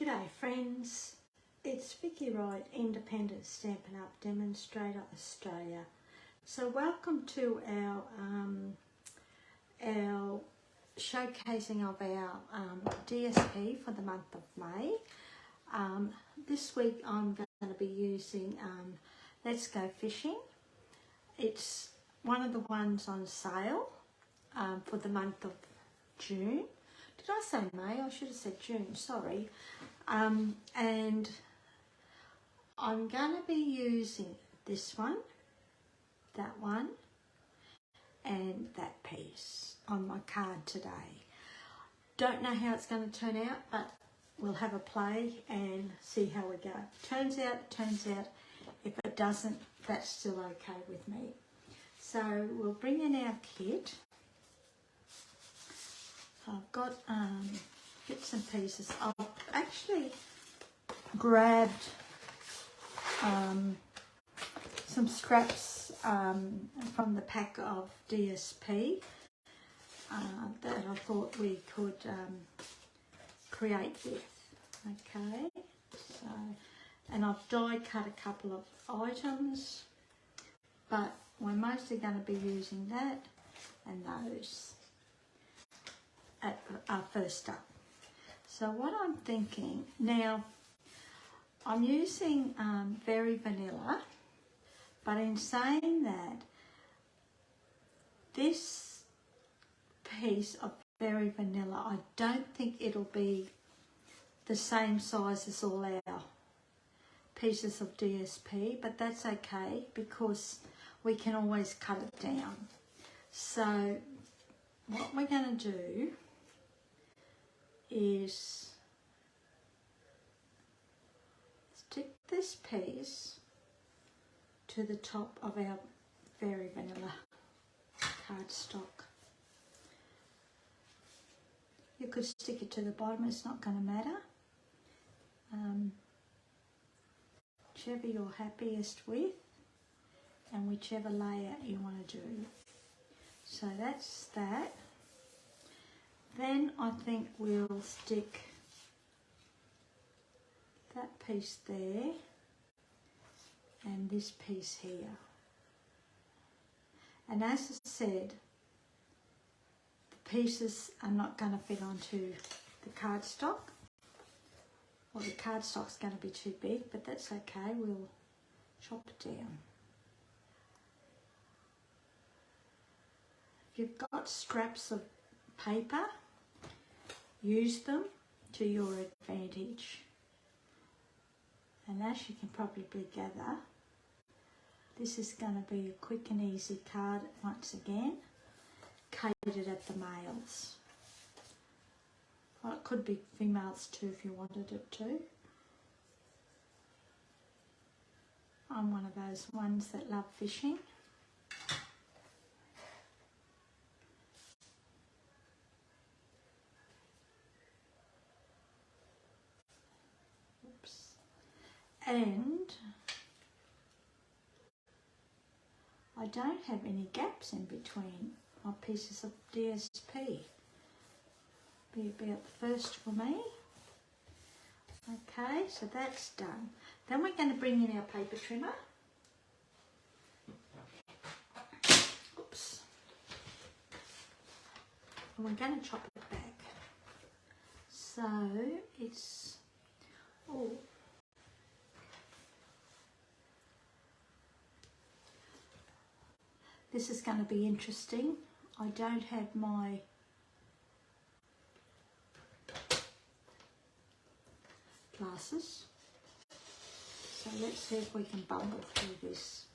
G'day friends, it's Vicky Wright, Independent Stampin' Up Demonstrator Australia. So welcome to our showcasing of our DSP for the month of May. This week I'm going to be using Let's Go Fishing. It's one of the ones on sale for the month of June. Did I say May? I should have said June, sorry. And I'm going to be using this one, that one, and that piece on my card today. Don't know how it's going to turn out, but we'll have a play and see how we go. Turns out. If it doesn't, that's still okay with me. So we'll bring in our kit. I've got bits and pieces. I've actually grabbed some scraps from the pack of DSP that I thought we could create with. Okay, so, and I've die cut a couple of items, but we're mostly going to be using that and those at first up. So what I'm thinking now, I'm using Very Vanilla, but in saying that, this piece of Very Vanilla, I don't think it'll be the same size as all our pieces of DSP, but that's okay because we can always cut it down. So what we're going to do is stick this piece to the top of our Very Vanilla cardstock. You could stick it to the bottom, it's not going to matter. Whichever you're happiest with and whichever layout you want to do. So that's that. Then I think we'll stick that piece there and this piece here. And as I said, the pieces are not going to fit onto the cardstock. Well, the cardstock's going to be too big, but that's okay, we'll chop it down. If you've got scraps of paper, use them to your advantage. And as you can probably gather, this is going to be a quick and easy card once again, catered at the males. Well, it could be females too if you wanted it to. I'm one of those ones that love fishing. And I don't have any gaps in between my pieces of DSP. Be about the first for me. Okay, so that's done. Then we're going to bring in our paper trimmer. Oops. And we're going to chop it back. So it's all. This is going to be interesting. I don't have my glasses. So let's see if we can bumble through this.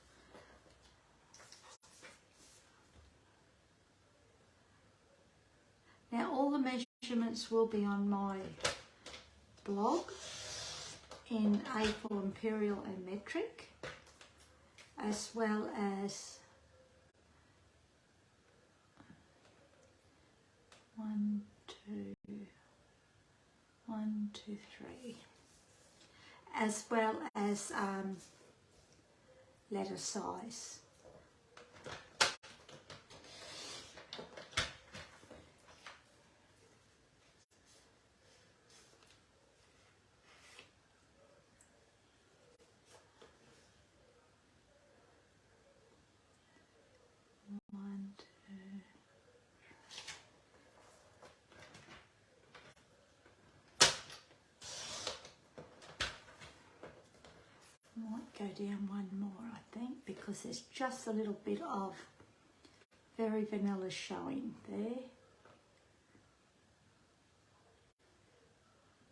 Now all the measurements will be on my blog in A4 Imperial and Metric, as well as 1, 2, 3, as well as letter size. down one more, I think, because there's just a little bit of Very Vanilla showing there.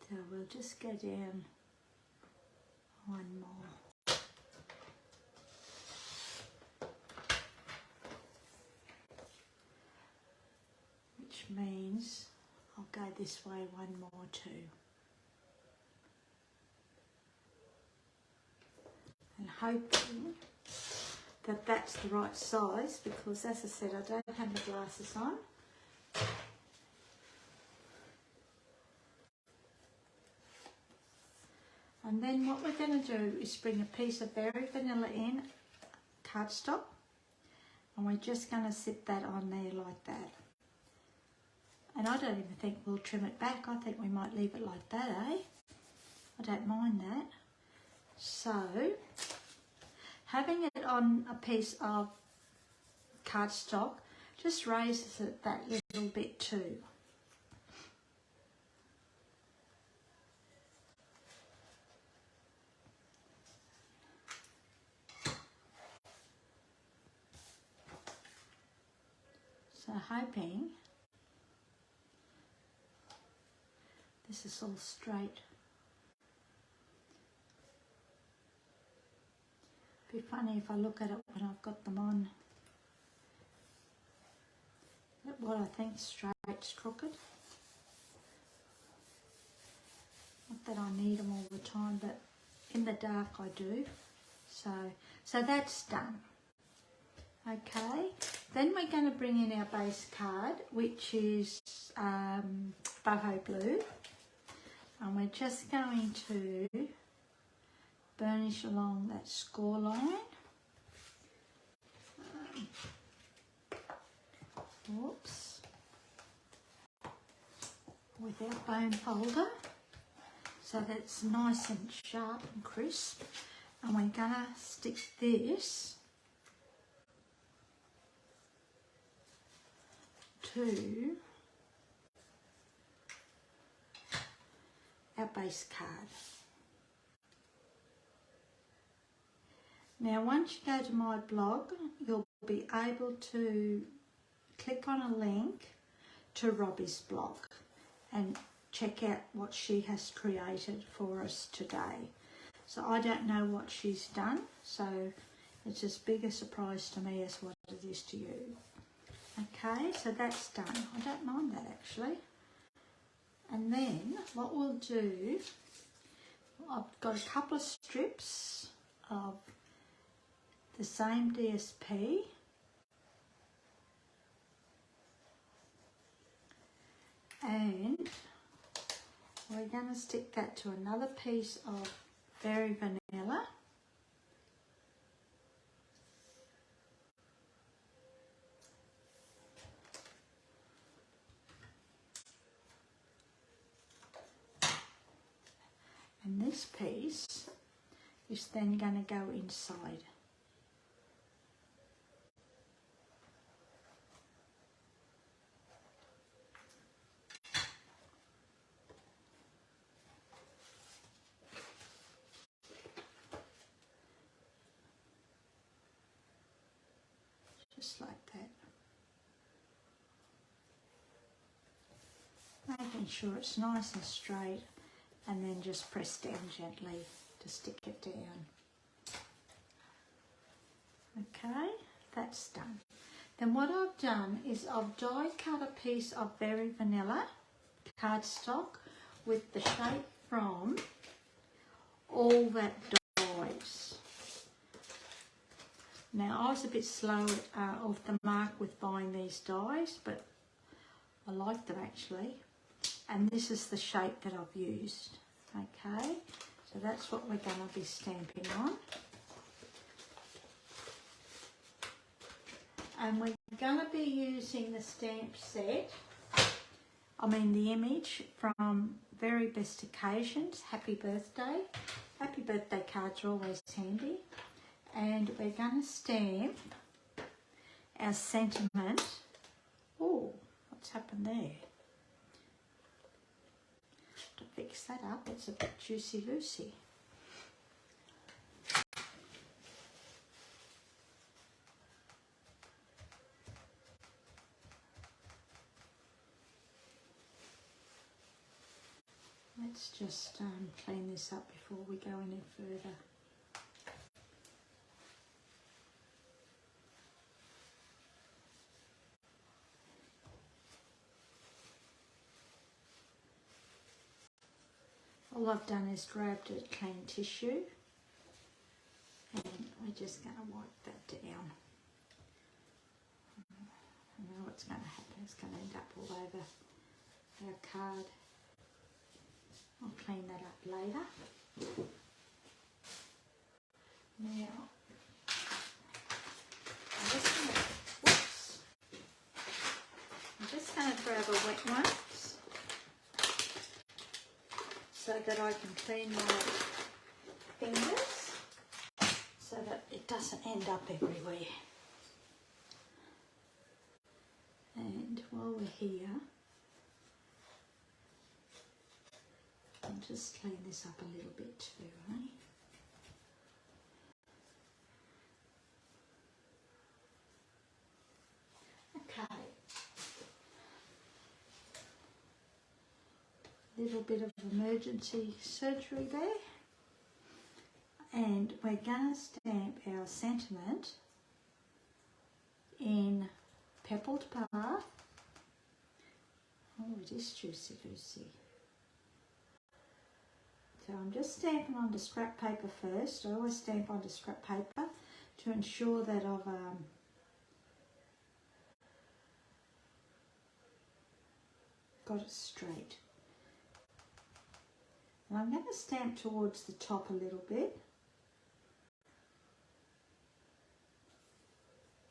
So we'll just go down one more. Which means I'll go this way one more too. And hoping that that's the right size, because as I said, I don't have my glasses on. And then what we're going to do is bring a piece of Very Vanilla in, cardstock, and we're just going to sit that on there like that. And I don't even think we'll trim it back. I think we might leave it like that, eh? I don't mind that. So, having it on a piece of cardstock just raises it that little bit too. So hoping this is all straight. Be funny if I look at it when I've got them on. What I think straight's crooked. Not that I need them all the time, but in the dark I do. So that's done. Okay, then we're going to bring in our base card, which is Boho Blue, and we're just going to burnish along that score line. Whoops. With our bone folder, so that's nice and sharp and crisp. And we're going to stick this to our base card. Now once you go to my blog, you'll be able to click on a link to Robbie's blog and check out what she has created for us today. So I don't know what she's done, so it's as big a surprise to me as what it is to you. Okay, so that's done. I don't mind that actually. And then what we'll do, I've got a couple of strips of the same DSP. And we're going to stick that to another piece of Very Vanilla. And this piece is then going to go inside. Just like that. Making sure it's nice and straight, and then just press down gently to stick it down. Okay, that's done. Then what I've done is I've die cut a piece of Very Vanilla cardstock with the shape from All That Dies. Now I was a bit slow off the mark with buying these dies, but I like them actually. And this is the shape that I've used. Okay, so that's what we're going to be stamping on. And we're going to be using the stamp set, the image from Very Best Occasions, Happy Birthday. Happy birthday cards are always handy. And we're going to stamp our sentiment. Oh, what's happened there? To fix that up, it's a bit juicy-loosey. let's just clean this up before we go any further. All I've done is grabbed a clean tissue and we're just going to wipe that down. I know what's going to happen, it's going to end up all over our card. I'll clean that up later. Now, I'm just going to grab a wet one so that I can clean my fingers so that it doesn't end up everywhere. And while we're here, I'll just clean this up a little bit too, right? Okay. Little bit of emergency surgery there. And we're going to stamp our sentiment in Pebbled bar. Oh, it is juicy, juicy. So I'm just stamping onto scrap paper first. I always stamp onto scrap paper to ensure that I've got it straight. And I'm going to stamp towards the top a little bit.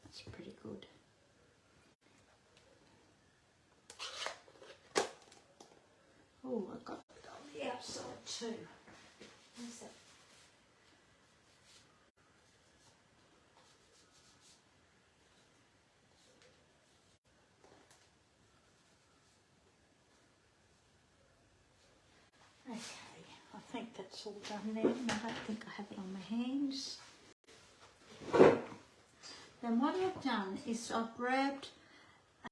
That's pretty good. Oh, I've got it on the outside too. Where's that? Okay, I think that's all done there, and I don't think I have it on my hands. Then what I've done is I've grabbed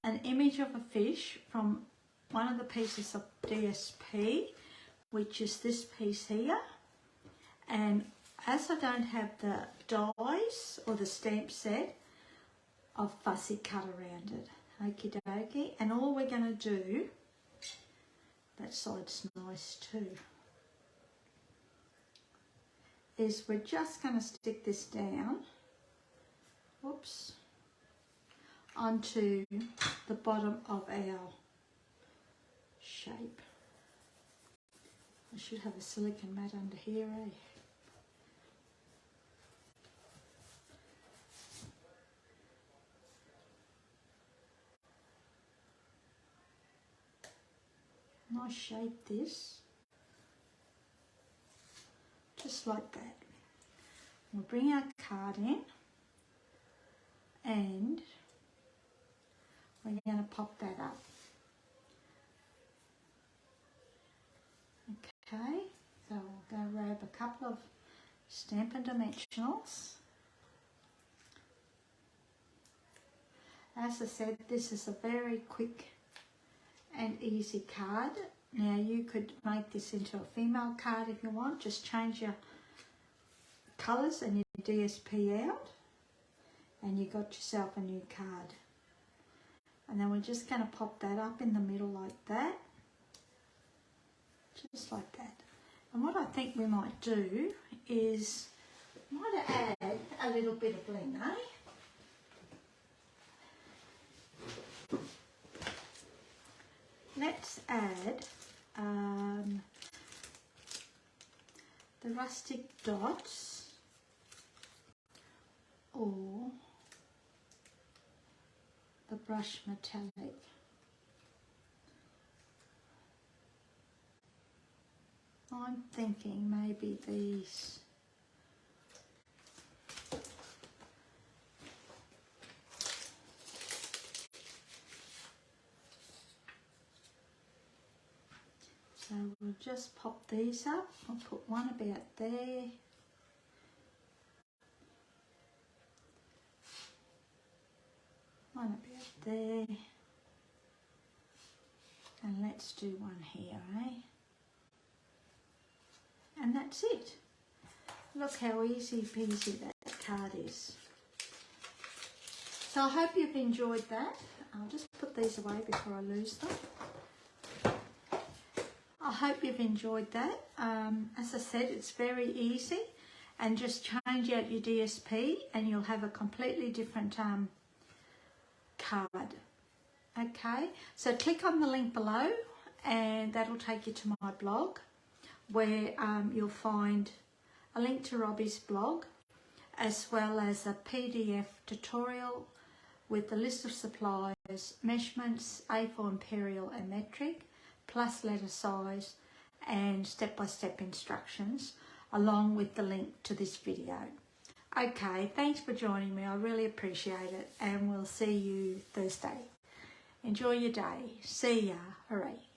an image of a fish from one of the pieces of DSP, which is this piece here, and as I don't have the dies or the stamp set, I've fussy cut around it. Okie dokie, and all we're going to do, that side's nice too, is we're just going to stick this down, whoops, onto the bottom of our shape. I should have a silicone mat under here, eh? Nice shape this, just like that. We'll bring our card in and we're going to pop that up. Okay, so we'll go grab a couple of Stampin' Dimensionals. As I said, this is a very quick and easy card. Now you could make this into a female card if you want. Just change your colours and your DSP out and you got yourself a new card. And then we're just going to pop that up in the middle like that. Just like that. And what I think we might do is might add a little bit of bling, eh? Let's add the rustic dots or the brush metallic. I'm thinking maybe these. So we'll just pop these up. I'll put one about there. One about there. And let's do one here, eh? and that's it. Look how easy peasy that card is. So I hope you've enjoyed that. I'll just put these away before I lose them. I hope you've enjoyed that. As I said, it's very easy, and just change out your DSP and you'll have a completely different card. Okay, so click on the link below and that'll take you to my blog, where you'll find a link to Robbie's blog, as well as a PDF tutorial with the list of supplies, measurements, A4 imperial and metric, plus letter size and step-by-step instructions, along with the link to this video. Okay, thanks for joining me. I really appreciate it, and we'll see you Thursday. Enjoy your day. See ya. Hooray.